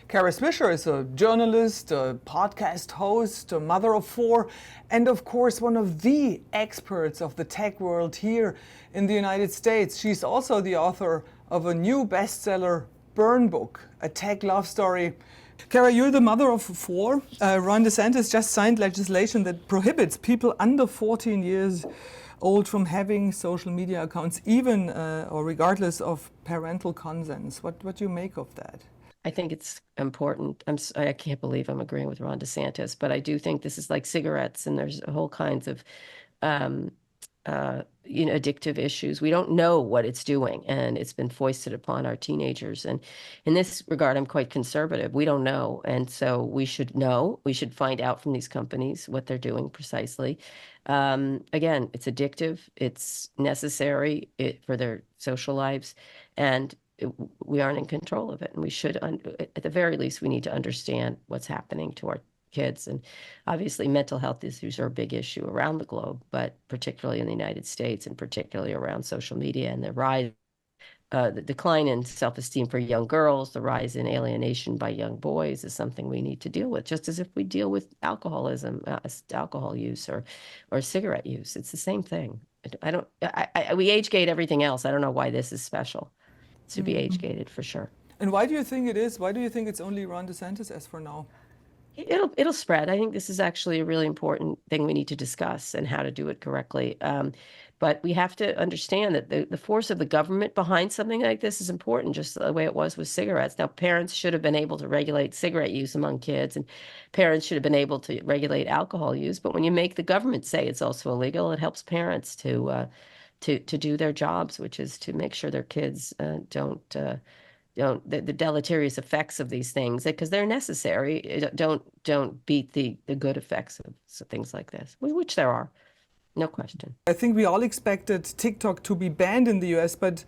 Kara Swisher is a journalist, a podcast host, a mother of four, and of course one of the experts of the tech world here in the United States. She's also the author of a new bestseller, Burn Book, a tech love story. Kara, you're the mother of four. Ron DeSantis just signed legislation that prohibits people under 14 years old from having social media accounts, even or regardless of parental consents. What do you make of that? I think it's important. I can't believe I'm agreeing with Ron DeSantis, but I do think this is like cigarettes, and there's whole kinds of, addictive issues. We don't know what it's doing, and it's been foisted upon our teenagers. And in this regard, I'm quite conservative. We don't know, and so we should know. We should find out from these companies what they're doing precisely. Again, it's addictive. It's necessary for their social lives, and we aren't in control of it, and we should, at the very least, we need to understand what's happening to our kids. And obviously mental health issues are a big issue around the globe, but particularly in the United States, and particularly around social media and the rise, the decline in self-esteem for young girls, the rise in alienation by young boys is something we need to deal with, just as if we deal with alcoholism, alcohol use or cigarette use. It's the same thing. We age gate everything else. I don't know why this is special. To be age gated for sure. And why do you think it is? Why do you think it's only Ron DeSantis as for now? It'll spread. I think this is actually a really important thing we need to discuss, and how to do it correctly. But we have to understand that the force of the government behind something like this is important, just the way it was with cigarettes. Now, parents should have been able to regulate cigarette use among kids, and parents should have been able to regulate alcohol use. But when you make the government say it's also illegal, it helps parents to do their jobs, which is to make sure their kids don't the deleterious effects of these things, because they're necessary, don't beat the good effects of things like this, which there are, no question. I think we all expected TikTok to be banned in the US, but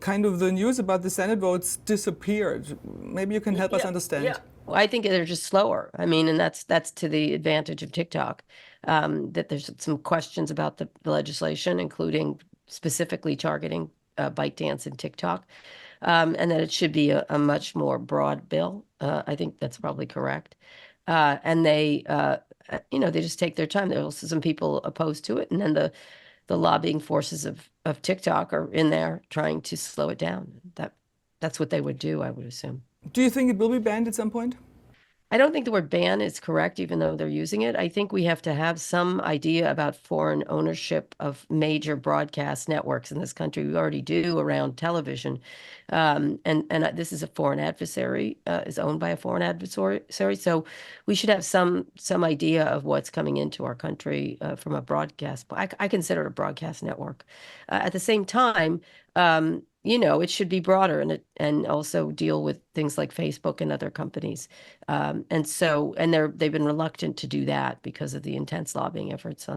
kind of the news about the Senate votes disappeared. Maybe you can help us understand. Yeah. Well, I think they're just slower. I mean, and that's to the advantage of TikTok, that there's some questions about the legislation, including specifically targeting ByteDance and TikTok, and that it should be a much more broad bill. I think that's probably correct. And they just take their time. There are also some people opposed to it, and then the lobbying forces of TikTok are in there trying to slow it down. That's what they would do, I would assume. Do you think it will be banned at some point? I don't think the word ban is correct, even though they're using it. I think we have to have some idea about foreign ownership of major broadcast networks in this country. We already do around television. And this is a foreign adversary, is owned by a foreign adversary. So we should have some idea of what's coming into our country from a broadcast. I consider it a broadcast network. At the same time, it should be broader, and also deal with things like Facebook and other companies. They've been reluctant to do that because of the intense lobbying efforts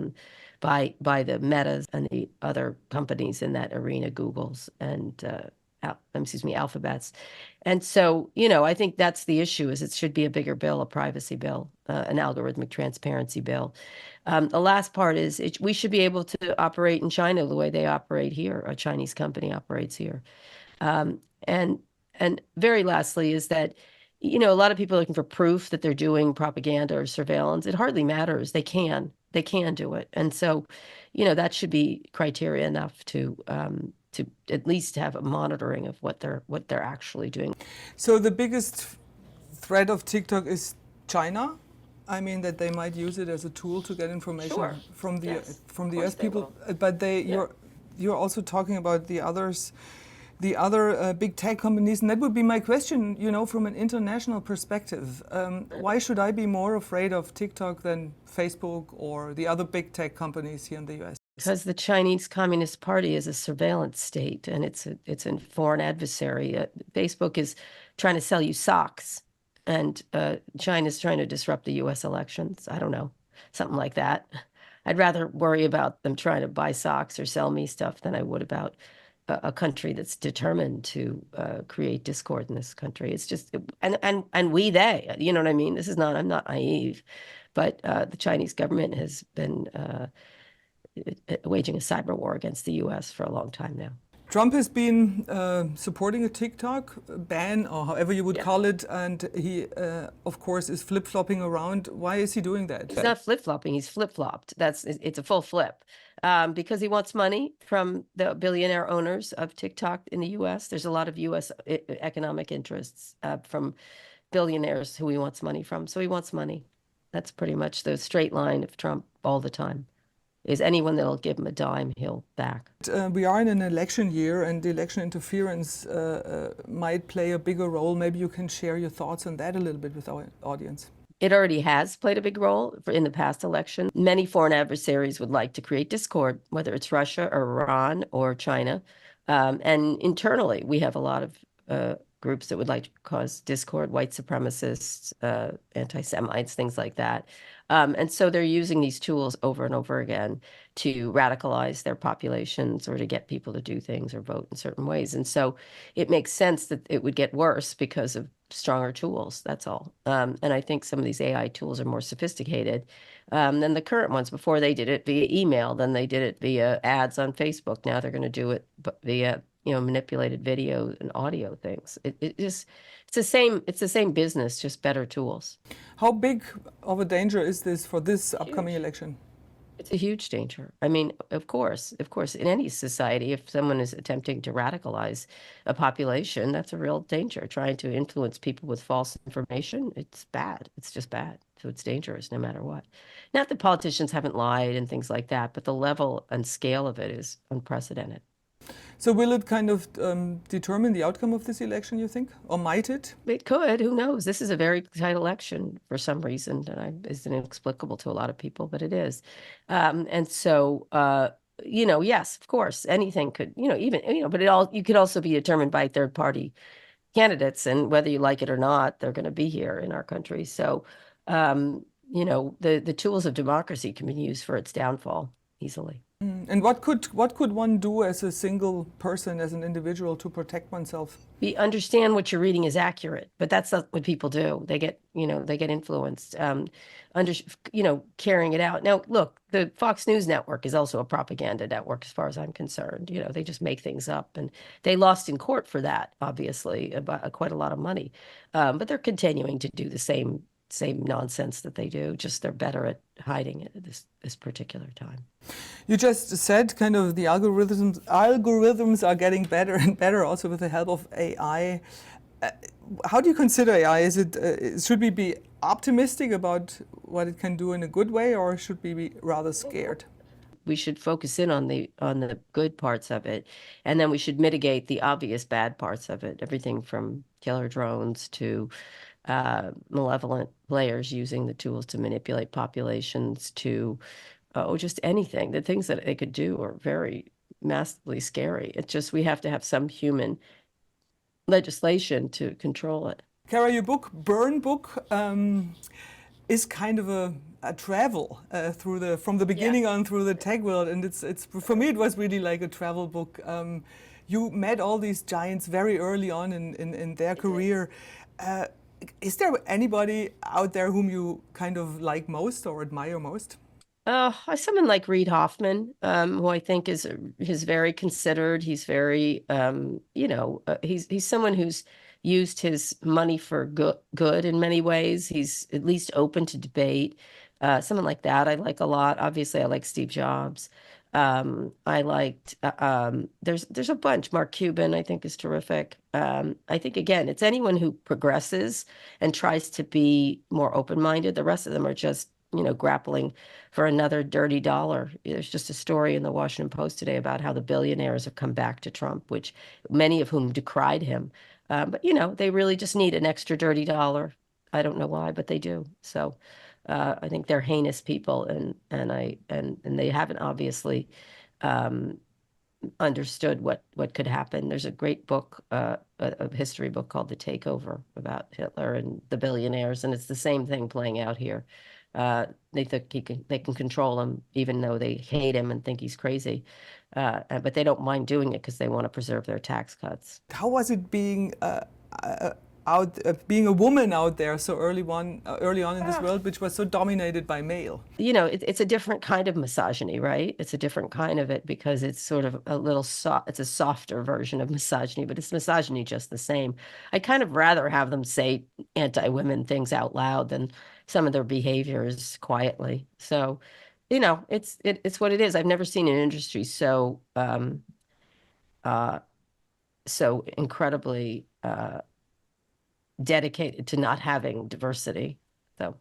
by the Metas and the other companies in that arena, Google's and Alphabet's. And so, I think that's the issue, is it should be a bigger bill, a privacy bill, an algorithmic transparency bill. The last part is we should be able to operate in China the way they operate here. A Chinese company operates here. And very lastly is that, a lot of people are looking for proof that they're doing propaganda or surveillance. It hardly matters. They can do it. And so, that should be criteria enough to at least have a monitoring of what they're actually doing. So the biggest threat of TikTok is China? I mean, that they might use it as a tool to get information from the US people. But you're also talking about the other big tech companies, and that would be my question. From an international perspective, why should I be more afraid of TikTok than Facebook or the other big tech companies here in the US? Because the Chinese Communist Party is a surveillance state, and it's a foreign adversary. Facebook is trying to sell you socks, and China's trying to disrupt the U.S. elections. I don't know, something like that. I'd rather worry about them trying to buy socks or sell me stuff than I would about a country that's determined to create discord in this country. It's just, they, you know what I mean? I'm not naive, but the Chinese government has been waging a cyber war against the U.S. for a long time now. Trump has been supporting a TikTok ban, or however you would call it, and he, of course, is flip-flopping around. Why is he doing that? He's not flip-flopping, he's flip-flopped. It's a full flip. Because he wants money from the billionaire owners of TikTok in the US. There's a lot of US economic interests from billionaires who he wants money from. So he wants money. That's pretty much the straight line of Trump all the time. Is anyone that'll give him a dime, he'll back. We are in an election year, and the election interference might play a bigger role. Maybe you can share your thoughts on that a little bit with our audience. It already has played a big role in the past election. Many foreign adversaries would like to create discord, whether it's Russia or Iran or China. And internally, we have a lot of groups that would like to cause discord, white supremacists, anti-Semites, things like that. And so they're using these tools over and over again to radicalize their populations or to get people to do things or vote in certain ways. And so it makes sense that it would get worse because of stronger tools. That's all. And I think some of these AI tools are more sophisticated than the current ones. Before they did it via email, then they did it via ads on Facebook. Now they're going to do it via manipulated video and audio things. It's the same business, just better tools. How big of a danger is this for this upcoming election? It's a huge danger. I mean, of course, in any society, if someone is attempting to radicalize a population, that's a real danger. Trying to influence people with false information, it's bad. It's just bad. So it's dangerous no matter what. Not that politicians haven't lied and things like that, but the level and scale of it is unprecedented. So will it kind of determine the outcome of this election, you think? Or might it? It could. Who knows? This is a very tight election for some reason, and it's inexplicable to a lot of people, but it is. And so, yes, of course, anything could, but you could also be determined by third-party candidates, and whether you like it or not, they're going to be here in our country. So, the tools of democracy can be used for its downfall easily. And what could one do as a single person, as an individual, to protect oneself? Understand what you're reading is accurate, but that's not what people do. They get influenced. Carrying it out. Now, look, the Fox News network is also a propaganda network, as far as I'm concerned. They just make things up, and they lost in court for that, obviously, about quite a lot of money. But they're continuing to do the same nonsense that they do, just they're better at hiding it at this particular time. You just said kind of the algorithms are getting better and better, also with the help of AI. How do you consider AI? Is it should we be optimistic about what it can do in a good way, or should we be rather scared? We should focus in on the good parts of it, and then we should mitigate the obvious bad parts of it. Everything from killer drones to malevolent players using the tools to manipulate populations to just anything. The things that they could do are very massively scary. It's just we have to have some human legislation to control it. Kara, your book, Burn Book, is kind of a travel from the beginning on through the tech world, and it's for me it was really like a travel book. You met all these giants very early on in their career. Is there anybody out there whom you kind of like most or admire most? Someone like Reid Hoffman, who I think is very considered. He's very, he's someone who's used his money for good in many ways. He's at least open to debate. Someone like that I like a lot. Obviously, I like Steve Jobs. I liked, there's a bunch. Mark Cuban, I think, is terrific. I think, again, it's anyone who progresses and tries to be more open-minded. The rest of them are just, grappling for another dirty dollar. There's just a story in the Washington Post today about how the billionaires have come back to Trump, which many of whom decried him. But, they really just need an extra dirty dollar. I don't know why, but they do. So I think they're heinous people, and they haven't obviously understood what could happen. There's a great book, a history book called The Takeover about Hitler and the billionaires, and it's the same thing playing out here. They think they can control him, even though they hate him and think he's crazy. But they don't mind doing it because they want to preserve their tax cuts. How was it being being a woman out there so early on in this world, which was so dominated by male? You know, it's a different kind of misogyny, right? It's a different kind of it because it's sort of a little it's a softer version of misogyny, but it's misogyny just the same. I'd kind of rather have them say anti-women things out loud than some of their behaviors quietly. So, you know, it's what it is. I've never seen an industry uh so incredibly dedicated to not having diversity. So,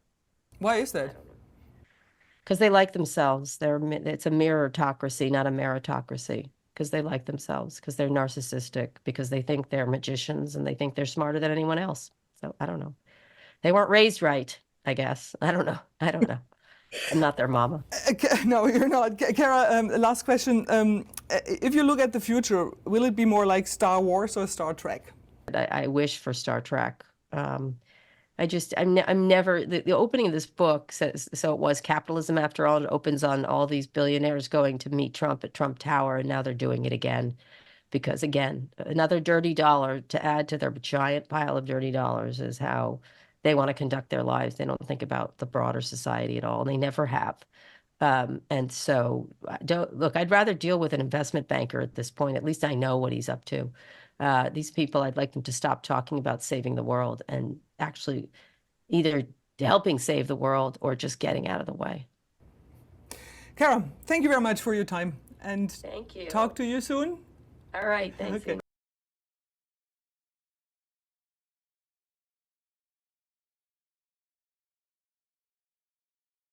Why is that? because they like themselves. It's a meritocracy, not a meritocracy. Because they like themselves, because they're narcissistic, because they think they're magicians and they think they're smarter than anyone else. So I don't know. They weren't raised right, I guess. I don't know. I don't know. I'm not their mama. No, you're not. Kara, last question. If you look at the future, will it be more like Star Wars or Star Trek? I wish for Star Trek. I'm never, the opening of this book says, so it was capitalism after all. It opens on all these billionaires going to meet Trump at Trump Tower, and now they're doing it again. Because again, another dirty dollar to add to their giant pile of dirty dollars is how they want to conduct their lives. They don't think about the broader society at all, and they never have. And so, look, I'd rather deal with an investment banker at this point. At least I know what he's up to. These people, I'd like them to stop talking about saving the world and actually either helping save the world or just getting out of the way. Kara, thank you very much for your time, and Thank you. talk to you soon. All right, thanks. Okay.